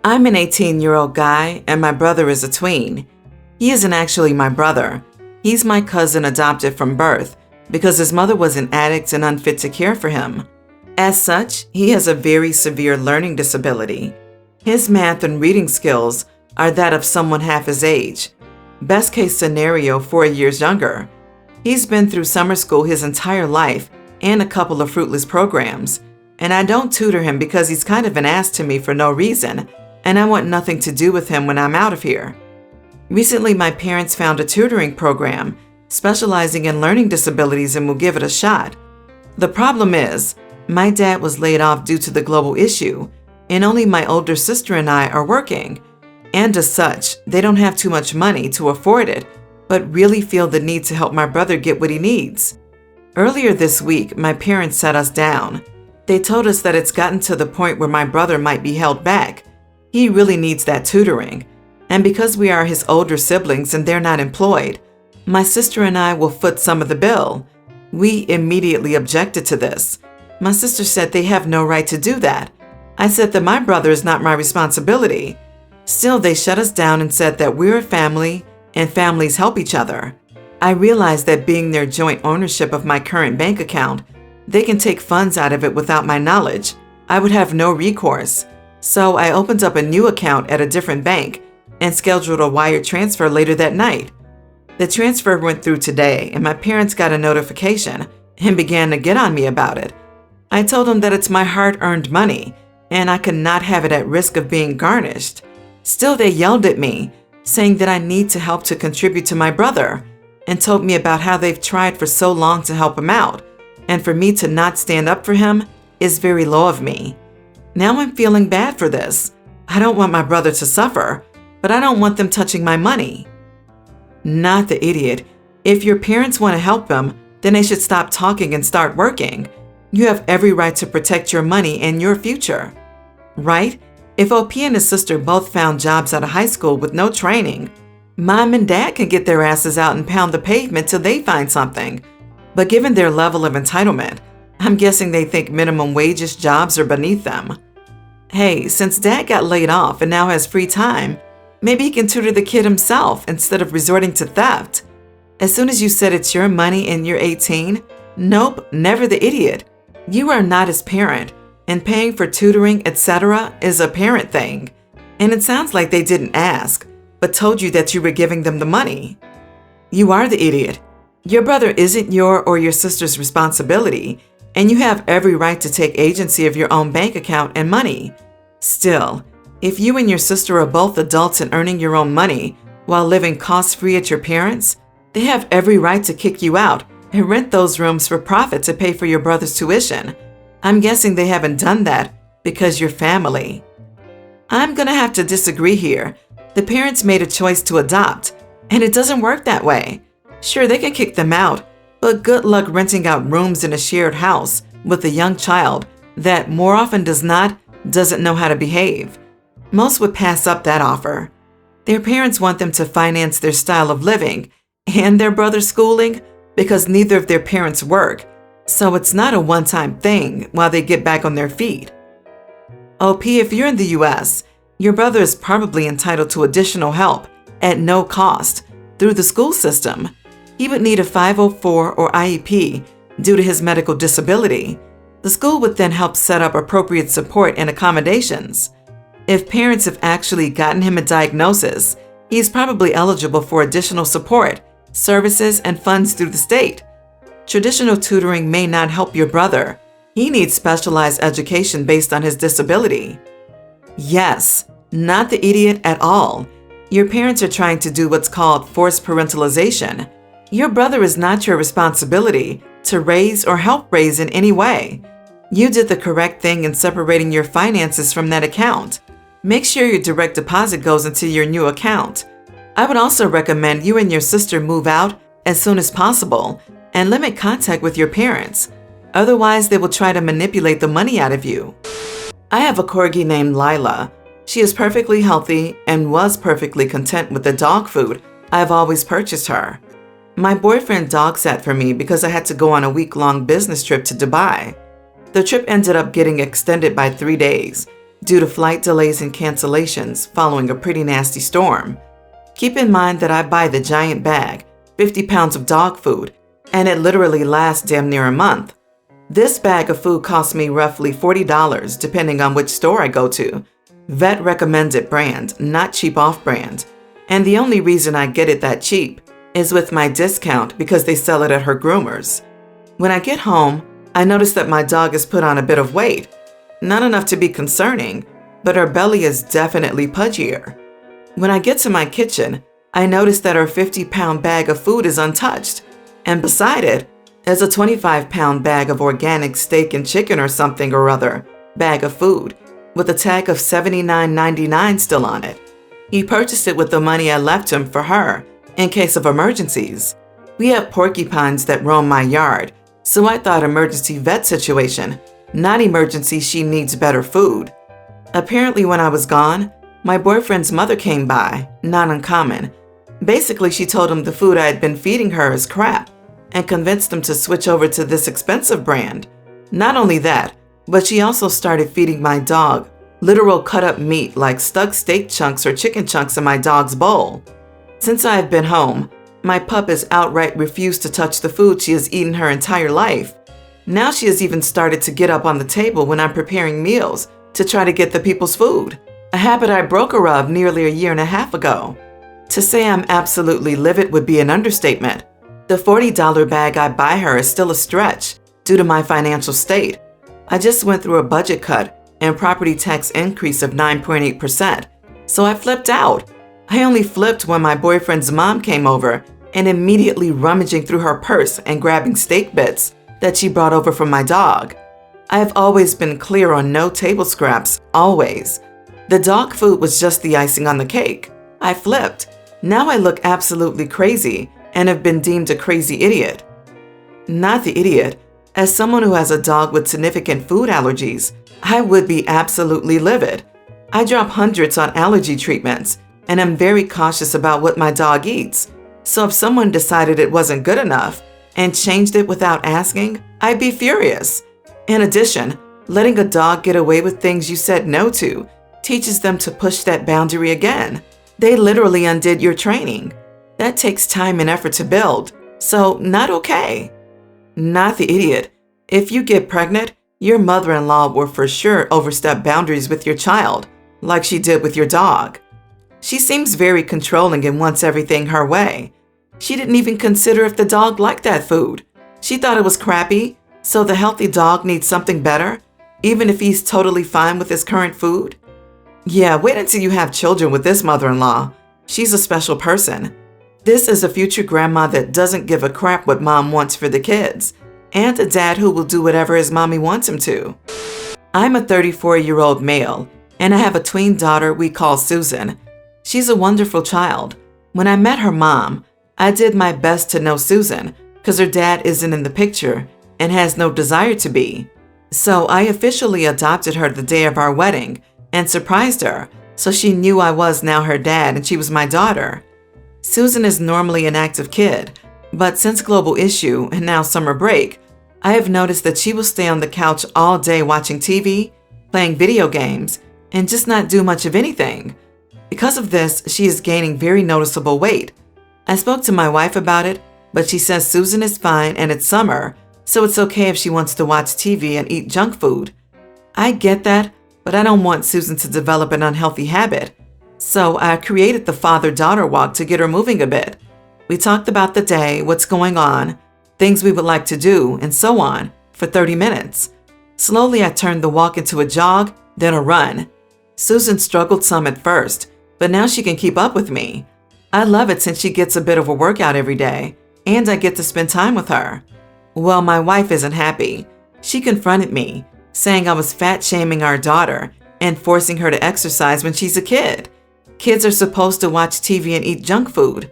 I'm an 18-year-old guy, and my brother is a tween. He isn't actually my brother. He's my cousin adopted from birth because his mother was an addict and unfit to care for him. As such, he has a very severe learning disability. His math and reading skills are that of someone half his age. Best case scenario, 4 years younger. He's been through summer school his entire life and a couple of fruitless programs. And I don't tutor him because he's kind of an ass to me for no reason, and I want nothing to do with him when I'm out of here. Recently, my parents found a tutoring program specializing in learning disabilities and will give it a shot. The problem is, my dad was laid off due to the global issue, and only my older sister and I are working. And as such, they don't have too much money to afford it, but really feel the need to help my brother get what he needs. Earlier this week, my parents sat us down. They told us that it's gotten to the point where my brother might be held back. He really needs that tutoring. And because we are his older siblings and they're not employed, my sister and I will foot some of the bill. We immediately objected to this. My sister said they have no right to do that. I said that my brother is not my responsibility. Still, they shut us down and said that we're a family and families help each other. I realized that being their joint ownership of my current bank account, they can take funds out of it without my knowledge. I would have no recourse. So I opened up a new account at a different bank and scheduled a wire transfer later that night. The transfer went through today, and my parents got a notification and began to get on me about it. I told them that it's my hard-earned money, and I could not have it at risk of being garnished. Still, they yelled at me, saying that I need to help to contribute to my brother, and told me about how they've tried for so long to help him out, and for me to not stand up for him is very low of me. Now I'm feeling bad for this. I don't want my brother to suffer, but I don't want them touching my money. Not the idiot. If your parents want to help him, then they should stop talking and start working. You have every right to protect your money and your future. Right? If OP and his sister both found jobs out of high school with no training, Mom and Dad can get their asses out and pound the pavement till they find something. But given their level of entitlement, I'm guessing they think minimum wages jobs are beneath them. Hey, since Dad got laid off and now has free time, maybe he can tutor the kid himself instead of resorting to theft. As soon as you said it's your money and you're 18, nope, never the idiot. You are not his parent, and paying for tutoring, etc. is a parent thing. And it sounds like they didn't ask, but told you that you were giving them the money. You are the idiot. Your brother isn't your or your sister's responsibility, and you have every right to take agency of your own bank account and money. Still, if you and your sister are both adults and earning your own money while living cost-free at your parents', they have every right to kick you out and rent those rooms for profit to pay for your brother's tuition. I'm guessing they haven't done that because you're family. I'm gonna have to disagree here. The parents made a choice to adopt, and it doesn't work that way. Sure, they can kick them out, but good luck renting out rooms in a shared house with a young child that, more often does not, doesn't know how to behave. Most would pass up that offer. Their parents want them to finance their style of living and their brother's schooling because neither of their parents work, so it's not a one-time thing while they get back on their feet. OP, if you're in the US, your brother is probably entitled to additional help at no cost through the school system. He would need a 504 or IEP due to his medical disability. The school would then help set up appropriate support and accommodations. If parents have actually gotten him a diagnosis, he's probably eligible for additional support, services, and funds through the state. Traditional tutoring may not help your brother. He needs specialized education based on his disability. Yes, not the idiot at all. Your parents are trying to do what's called forced parentalization. Your brother is not your responsibility to raise or help raise in any way. You did the correct thing in separating your finances from that account. Make sure your direct deposit goes into your new account. I would also recommend you and your sister move out as soon as possible and limit contact with your parents. Otherwise, they will try to manipulate the money out of you. I have a corgi named Lila. She is perfectly healthy and was perfectly content with the dog food I've always purchased her. My boyfriend dog sat for me because I had to go on a week-long business trip to Dubai. The trip ended up getting extended by 3 days, due to flight delays and cancellations following a pretty nasty storm. Keep in mind that I buy the giant bag, 50 pounds of dog food, and it literally lasts damn near a month. This bag of food costs me roughly $40 depending on which store I go to. Vet recommended brand, not cheap off-brand. And the only reason I get it that cheap is with my discount because they sell it at her groomers. When I get home, I notice that my dog has put on a bit of weight. Not enough to be concerning, but her belly is definitely pudgier. When I get to my kitchen, I notice that her 50-pound bag of food is untouched, and beside it is a 25-pound bag of organic steak and chicken or something or other bag of food with a tag of $79.99 still on it. He purchased it with the money I left him for her in case of emergencies. We have porcupines that roam my yard, so I thought emergency vet situation, not emergency she needs better food. Apparently when I was gone, my boyfriend's mother came by, not uncommon. Basically, she told him the food I had been feeding her is crap and convinced him to switch over to this expensive brand. Not only that, but she also started feeding my dog literal cut-up meat like stuck steak chunks or chicken chunks in my dog's bowl. Since I have been home, my pup has outright refused to touch the food she has eaten her entire life. Now she has even started to get up on the table when I'm preparing meals to try to get the people's food, a habit I broke her of nearly a year and a half ago. To say I'm absolutely livid would be an understatement. The $40 bag I buy her is still a stretch due to my financial state. I just went through a budget cut and property tax increase of 9.8%, so I flipped out. I only flipped when my boyfriend's mom came over and immediately rummaging through her purse and grabbing steak bits that she brought over from my dog. I have always been clear on no table scraps, always. The dog food was just the icing on the cake. I flipped. Now I look absolutely crazy and have been deemed a crazy idiot. Not the idiot. As someone who has a dog with significant food allergies, I would be absolutely livid. I drop hundreds on allergy treatments, and I'm very cautious about what my dog eats. So if someone decided it wasn't good enough and changed it without asking, I'd be furious. In addition, letting a dog get away with things you said no to teaches them to push that boundary again. They literally undid your training. That takes time and effort to build, so not okay. Not the idiot. If you get pregnant, your mother-in-law will for sure overstep boundaries with your child, like she did with your dog. She seems very controlling and wants everything her way. She didn't even consider if the dog liked that food. She thought it was crappy, so the healthy dog needs something better, even if he's totally fine with his current food. Yeah, wait until you have children with this mother-in-law. She's a special person. This is a future grandma that doesn't give a crap what mom wants for the kids, and a dad who will do whatever his mommy wants him to. I'm a 34-year-old male, and I have a tween daughter we call Susan. She's a wonderful child. When I met her mom, I did my best to know Susan because her dad isn't in the picture and has no desire to be. So I officially adopted her the day of our wedding and surprised her, so she knew I was now her dad and she was my daughter. Susan is normally an active kid, but since global issue and now summer break, I have noticed that she will stay on the couch all day watching TV, playing video games, and just not do much of anything. Because of this, she is gaining very noticeable weight. I spoke to my wife about it, but she says Susan is fine and it's summer, so it's okay if she wants to watch TV and eat junk food. I get that, but I don't want Susan to develop an unhealthy habit. So I created the father-daughter walk to get her moving a bit. We talked about the day, what's going on, things we would like to do, and so on, for 30 minutes. Slowly I turned the walk into a jog, then a run. Susan struggled some at first, but now she can keep up with me. I love it since she gets a bit of a workout every day, and I get to spend time with her. Well, my wife isn't happy. She confronted me, saying I was fat-shaming our daughter and forcing her to exercise when she's a kid. Kids are supposed to watch TV and eat junk food.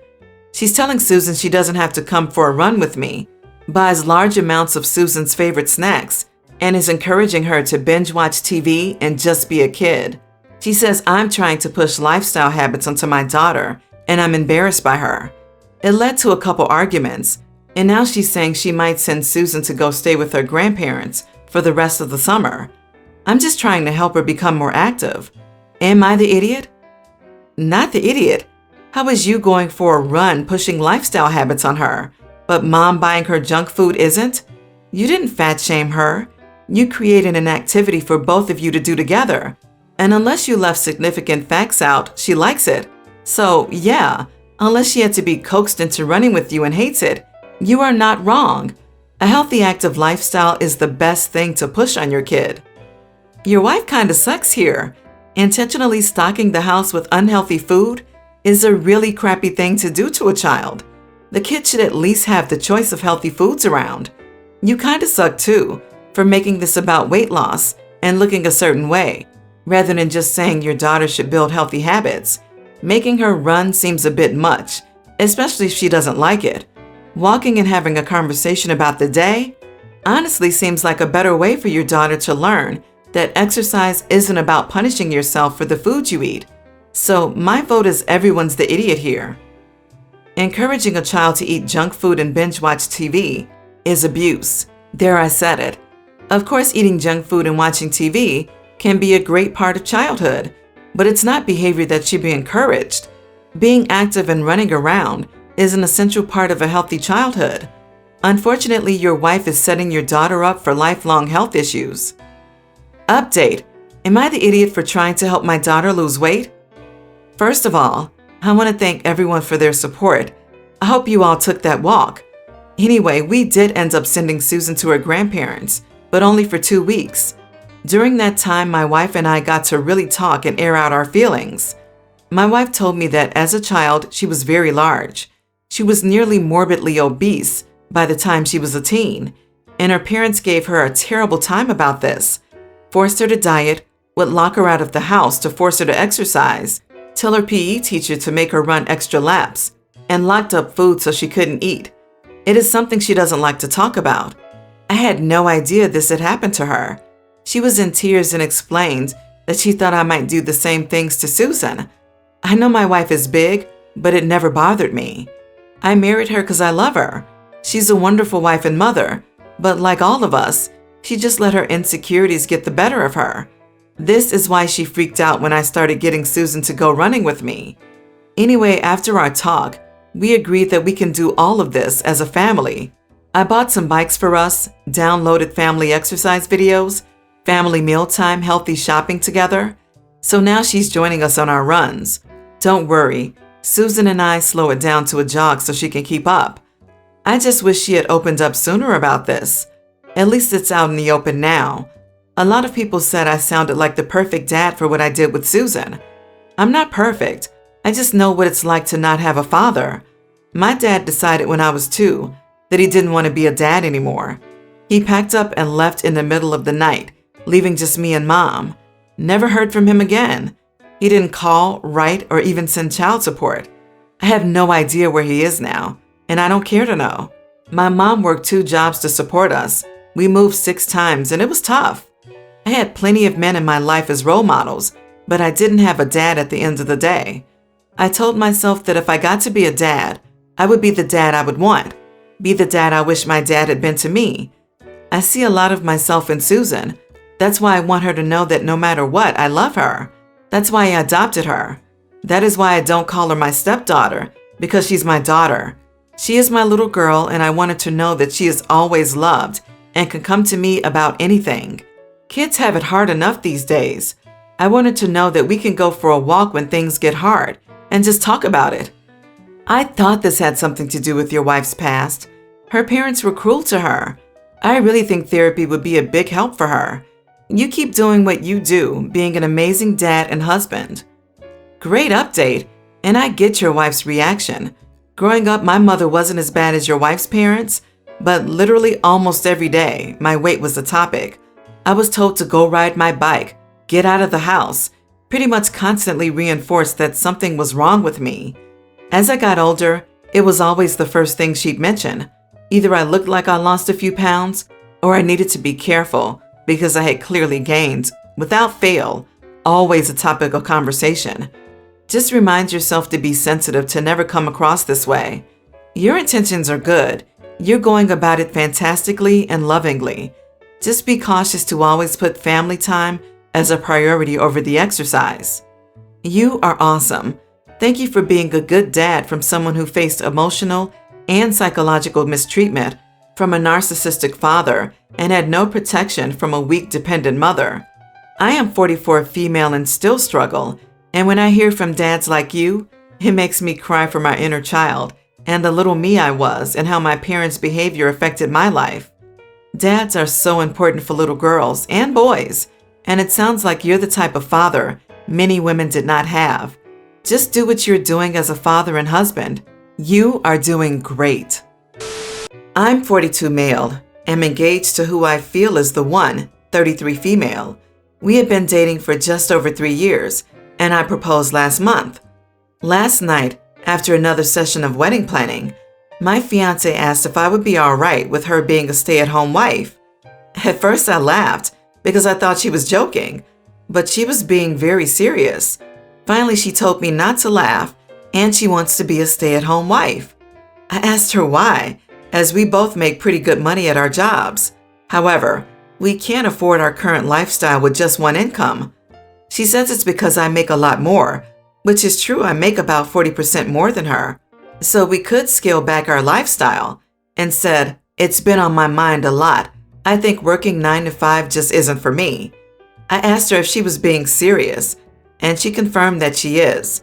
She's telling Susan she doesn't have to come for a run with me, buys large amounts of Susan's favorite snacks, and is encouraging her to binge watch TV and just be a kid. She says I'm trying to push lifestyle habits onto my daughter, and I'm embarrassed by her. It led to a couple arguments, and now she's saying she might send Susan to go stay with her grandparents for the rest of the summer. I'm just trying to help her become more active. Am I the idiot? Not the idiot. How is you going for a run pushing lifestyle habits on her, but mom buying her junk food isn't? You didn't fat shame her. You created an activity for both of you to do together. And unless you left significant facts out, she likes it. So yeah, unless she had to be coaxed into running with you and hates it, you are not wrong. A healthy active lifestyle is the best thing to push on your kid. Your wife kinda sucks here. Intentionally stocking the house with unhealthy food is a really crappy thing to do to a child. The kid should at least have the choice of healthy foods around. You kinda suck too for making this about weight loss and looking a certain way, rather than just saying your daughter should build healthy habits. Making her run seems a bit much, especially if she doesn't like it. Walking and having a conversation about the day honestly seems like a better way for your daughter to learn that exercise isn't about punishing yourself for the food you eat. So my vote is everyone's the idiot here. Encouraging a child to eat junk food and binge watch TV is abuse. There, I said it. Of course, eating junk food and watching TV can be a great part of childhood, but it's not behavior that should be encouraged. Being active and running around is an essential part of a healthy childhood. Unfortunately, your wife is setting your daughter up for lifelong health issues. Update: am I the idiot for trying to help my daughter lose weight? First of all, I want to thank everyone for their support. I hope you all took that walk. Anyway, we did end up sending Susan to her grandparents, but only for 2 weeks. During that time, my wife and I got to really talk and air out our feelings. My wife told me that as a child, she was very large. She was nearly morbidly obese by the time she was a teen, and her parents gave her a terrible time about this. Forced her to diet, would lock her out of the house to force her to exercise, tell her PE teacher to make her run extra laps, and locked up food so she couldn't eat. It is something she doesn't like to talk about. I had no idea this had happened to her. She was in tears and explained that she thought I might do the same things to Susan. I know my wife is big, but it never bothered me. I married her because I love her. She's a wonderful wife and mother, but like all of us, she just let her insecurities get the better of her. This is why she freaked out when I started getting Susan to go running with me. Anyway, after our talk, we agreed that we can do all of this as a family. I bought some bikes for us, downloaded family exercise videos, family mealtime, healthy shopping together. So now she's joining us on our runs. Don't worry, Susan and I slow it down to a jog so she can keep up. I just wish she had opened up sooner about this. At least it's out in the open now. A lot of people said I sounded like the perfect dad for what I did with Susan. I'm not perfect. I just know what it's like to not have a father. My dad decided when I was 2 that he didn't want to be a dad anymore. He packed up and left in the middle of the night, leaving just me and Mom. Never heard from him again. He didn't call, write, or even send child support. I have no idea where he is now, and I don't care to know. My mom worked 2 jobs to support us. We moved 6 times, and it was tough. I had plenty of men in my life as role models, but I didn't have a dad at the end of the day. I told myself that if I got to be a dad, I would be the dad I would want, be the dad I wish my dad had been to me. I see a lot of myself in Susan. That's why I want her to know that no matter what, I love her. That's why I adopted her. That is why I don't call her my stepdaughter, because she's my daughter. She is my little girl, and I wanted to know that she is always loved and can come to me about anything. Kids have it hard enough these days. I wanted to know that we can go for a walk when things get hard and just talk about it. I thought this had something to do with your wife's past. Her parents were cruel to her. I really think therapy would be a big help for her. You keep doing what you do, being an amazing dad and husband. Great update, and I get your wife's reaction. Growing up, my mother wasn't as bad as your wife's parents, but literally almost every day, my weight was the topic. I was told to go ride my bike, get out of the house, pretty much constantly reinforced that something was wrong with me. As I got older, it was always the first thing she'd mention. Either I looked like I lost a few pounds, or I needed to be careful because I had clearly gained, without fail, always a topic of conversation. Just remind yourself to be sensitive to never come across this way. Your intentions are good. You're going about it fantastically and lovingly. Just be cautious to always put family time as a priority over the exercise. You are awesome. Thank you for being a good dad from someone who faced emotional and psychological mistreatment from a narcissistic father and had no protection from a weak, dependent mother. I am 44 female and still struggle, and when I hear from dads like you, it makes me cry for my inner child and the little me I was and how my parents' behavior affected my life. Dads are so important for little girls and boys, and it sounds like you're the type of father many women did not have. Just do what you're doing as a father and husband. You are doing great. I'm 42 male, am engaged to who I feel is the one, 33 female. We have been dating for just over 3 years, and I proposed last month. Last night, after another session of wedding planning, my fiance asked if I would be all right with her being a stay-at-home wife. At first I laughed because I thought she was joking, but she was being very serious. Finally, she told me not to laugh, and she wants to be a stay-at-home wife. I asked her why, as we both make pretty good money at our jobs. However, we can't afford our current lifestyle with just one income. She says it's because I make a lot more, which is true. I make about 40% more than her. So we could scale back our lifestyle, and said, it's been on my mind a lot. I think working 9 to 5 just isn't for me. I asked her if she was being serious, and she confirmed that she is.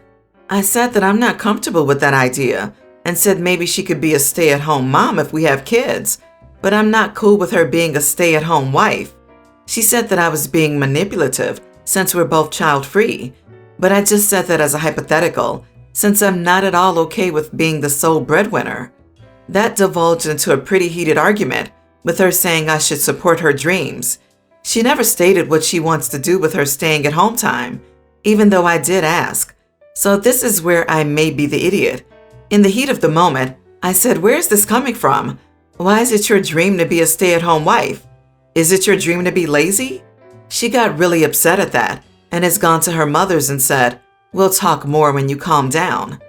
I said that I'm not comfortable with that idea and said maybe she could be a stay-at-home mom if we have kids, but I'm not cool with her being a stay-at-home wife. She said that I was being manipulative since we're both child-free, but I just said that as a hypothetical since I'm not at all okay with being the sole breadwinner. That divulged into a pretty heated argument with her saying I should support her dreams. She never stated what she wants to do with her staying at home time, even though I did ask. So this is where I may be the idiot. In the heat of the moment, I said, where's this coming from? Why is it your dream to be a stay-at-home wife? Is it your dream to be lazy? She got really upset at that and has gone to her mother's and said, we'll talk more when you calm down.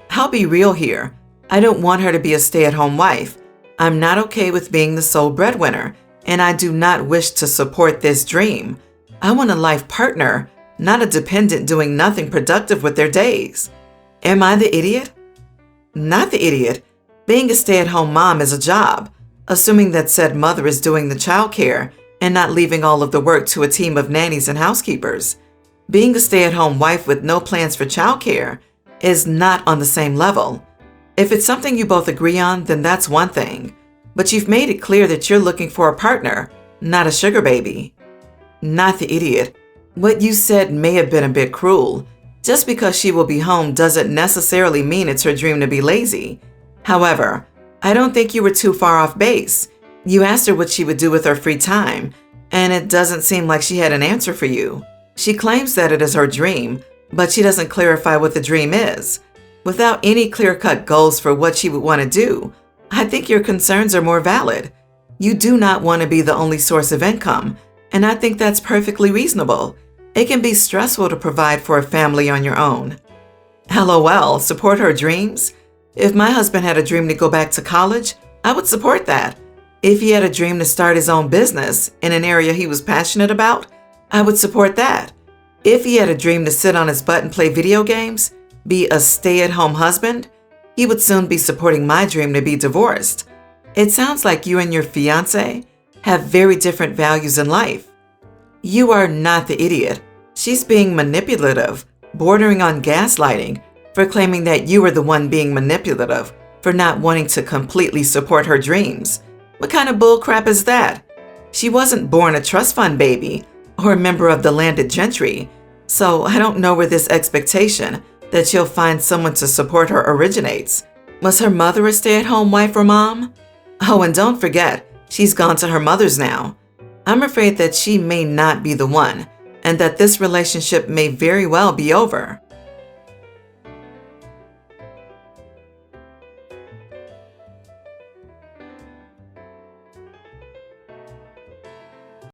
I'll be real here. I don't want her to be a stay-at-home wife. I'm not okay with being the sole breadwinner, and I do not wish to support this dream. I want a life partner, not a dependent doing nothing productive with their days. Am I the idiot? Not the idiot. Being a stay-at-home mom is a job, assuming that said mother is doing the childcare and not leaving all of the work to a team of nannies and housekeepers. Being a stay-at-home wife with no plans for childcare is not on the same level. If it's something you both agree on, then that's one thing. But you've made it clear that you're looking for a partner, not a sugar baby. Not the idiot. What you said may have been a bit cruel. Just because she will be home doesn't necessarily mean it's her dream to be lazy. However, I don't think you were too far off base. You asked her what she would do with her free time, and it doesn't seem like she had an answer for you. She claims that it is her dream, but she doesn't clarify what the dream is. Without any clear-cut goals for what she would want to do, I think your concerns are more valid. You do not want to be the only source of income, and I think that's perfectly reasonable. It can be stressful to provide for a family on your own. LOL, support her dreams? If my husband had a dream to go back to college, I would support that. If he had a dream to start his own business in an area he was passionate about, I would support that. If he had a dream to sit on his butt and play video games, be a stay-at-home husband, he would soon be supporting my dream to be divorced. It sounds like you and your fiancé have very different values in life. You are not the idiot. She's being manipulative, bordering on gaslighting, for claiming that you were the one being manipulative, for not wanting to completely support her dreams. What kind of bullcrap is that? She wasn't born a trust fund baby or a member of the landed gentry, so I don't know where this expectation that she'll find someone to support her originates. Was her mother a stay-at-home wife or mom? Oh, and don't forget, she's gone to her mother's now. I'm afraid that she may not be the one, and that this relationship may very well be over.